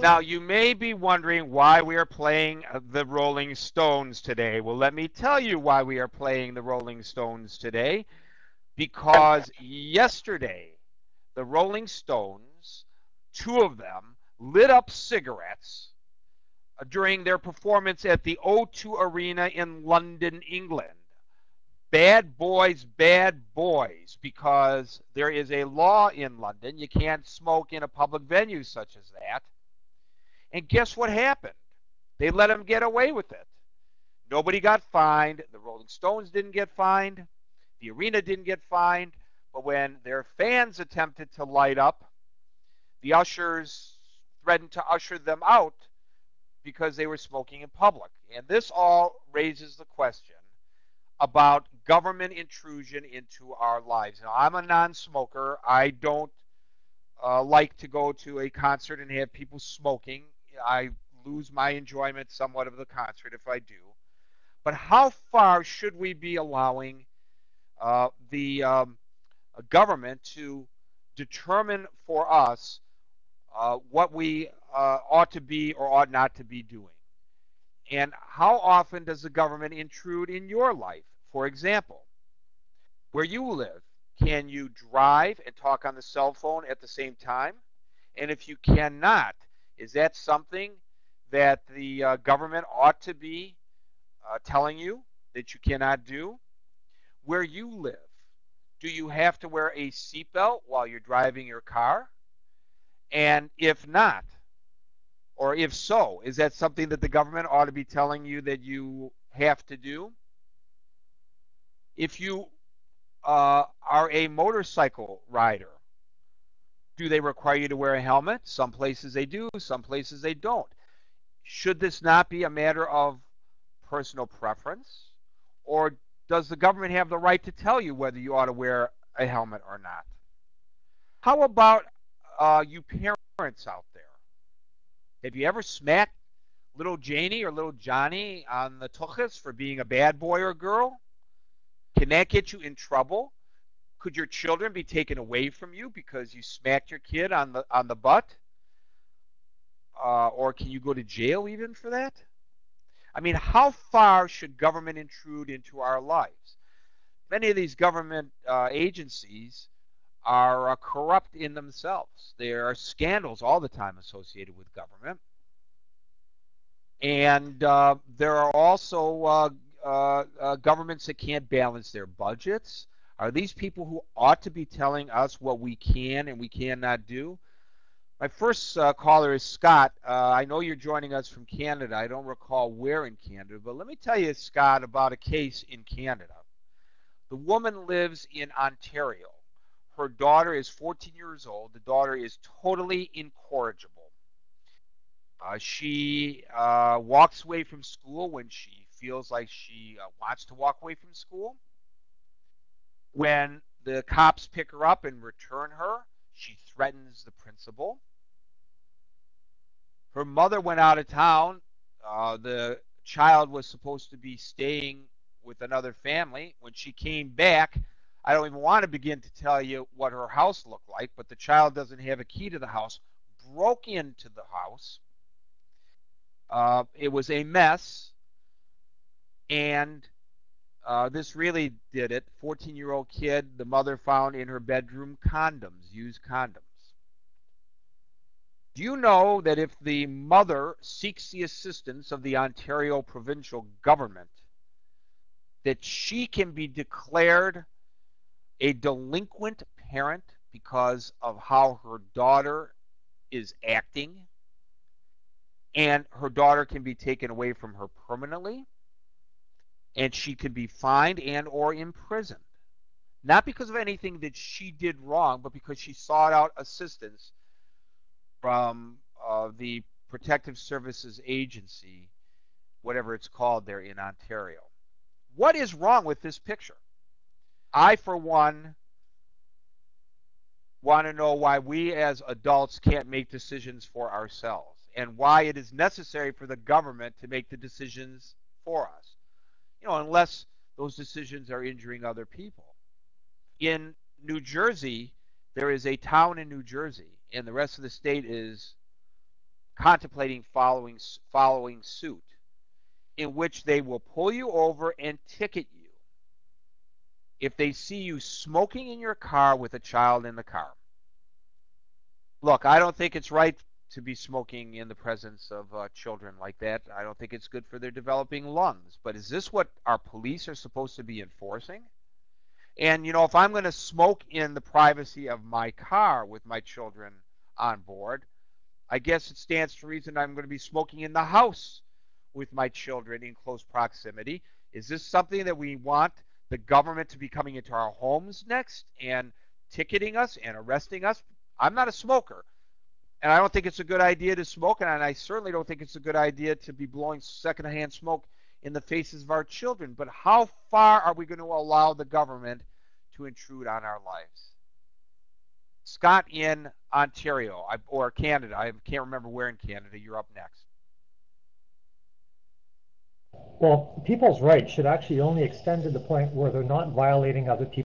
Now, you may be wondering why we are playing the Rolling Stones today. Well, let me tell you why we are playing the Rolling Stones today. Because yesterday, the Rolling Stones, two of them, lit up cigarettes during their performance at the O2 Arena in London, England. Bad boys, because there is a law in London. You can't smoke in a public venue such as that. And guess what happened? They let them get away with it. Nobody got fined. The Rolling Stones didn't get fined. The arena didn't get fined. But when their fans attempted to light up, the ushers threatened to usher them out because they were smoking in public. And this all raises the question about government intrusion into our lives. Now, I'm a non-smoker. I don't like to go to a concert and have people smoking. I lose my enjoyment somewhat of the concert if I do. But how far should we be allowing the government to determine for us what we ought to be or ought not to be doing? And how often does the government intrude in your life? For example, where you live, can you drive and talk on the cell phone at the same time? And if you cannot, is that something that the government ought to be telling you that you cannot do? Where you live, do you have to wear a seatbelt while you're driving your car? And if not, or if so, is that something that the government ought to be telling you that you have to do? If you are a motorcycle rider, do they require you to wear a helmet? Some places they do, some places they don't. Should this not be a matter of personal preference? Or does the government have the right to tell you whether you ought to wear a helmet or not? How about you parents out there? Have you ever smacked little Janie or little Johnny on the tuchus for being a bad boy or girl? Can that get you in trouble? Could your children be taken away from you because you smacked your kid on the butt? Or can you go to jail even for that? I mean, how far should government intrude into our lives? Many of these government agencies are corrupt in themselves. There are scandals all the time associated with government. And there are also governments that can't balance their budgets. Are these people who ought to be telling us what we can and we cannot do? My first caller is Scott. I know you're joining us from Canada. I don't recall where in Canada, but let me tell you, Scott, about a case in Canada. The woman lives in Ontario. Her daughter is 14 years old. The daughter is totally incorrigible. She walks away from school when she feels like she wants to walk away from school. When the cops pick her up and return her, she threatens the principal. Her mother went out of town. The child was supposed to be staying with another family. When she came back, I don't even want to begin to tell you what her house looked like, but the child doesn't have a key to the house, broke into the house. It was a mess, and this really did it. 14-year-old kid, the mother found in her bedroom condoms, used condoms. Do you know that if the mother seeks the assistance of the Ontario provincial government, that she can be declared a delinquent parent because of how her daughter is acting, and her daughter can be taken away from her permanently, and she could be fined and or imprisoned, not because of anything that she did wrong, but because she sought out assistance from the Protective Services Agency, whatever it's called there in Ontario. What is wrong with this picture? I, for one, want to know why we as adults can't make decisions for ourselves and why it is necessary for the government to make the decisions for us. Unless those decisions are injuring other people. In New Jersey, there is a town in New Jersey, and the rest of the state is contemplating following suit, in which they will pull you over and ticket you if they see you smoking in your car with a child in the car. Look, I don't think it's right to be smoking in the presence of children like that. I don't think it's good for their developing lungs. But is this what our police are supposed to be enforcing? And, if I'm going to smoke in the privacy of my car with my children on board, I guess it stands to reason I'm going to be smoking in the house with my children in close proximity. Is this something that we want the government to be coming into our homes next and ticketing us and arresting us? I'm not a smoker, and I don't think it's a good idea to smoke, and I certainly don't think it's a good idea to be blowing secondhand smoke in the faces of our children. But how far are we going to allow the government to intrude on our lives? Scott in Ontario or Canada. I can't remember where in Canada. You're up next. Well, people's rights should actually only extend to the point where they're not violating other people's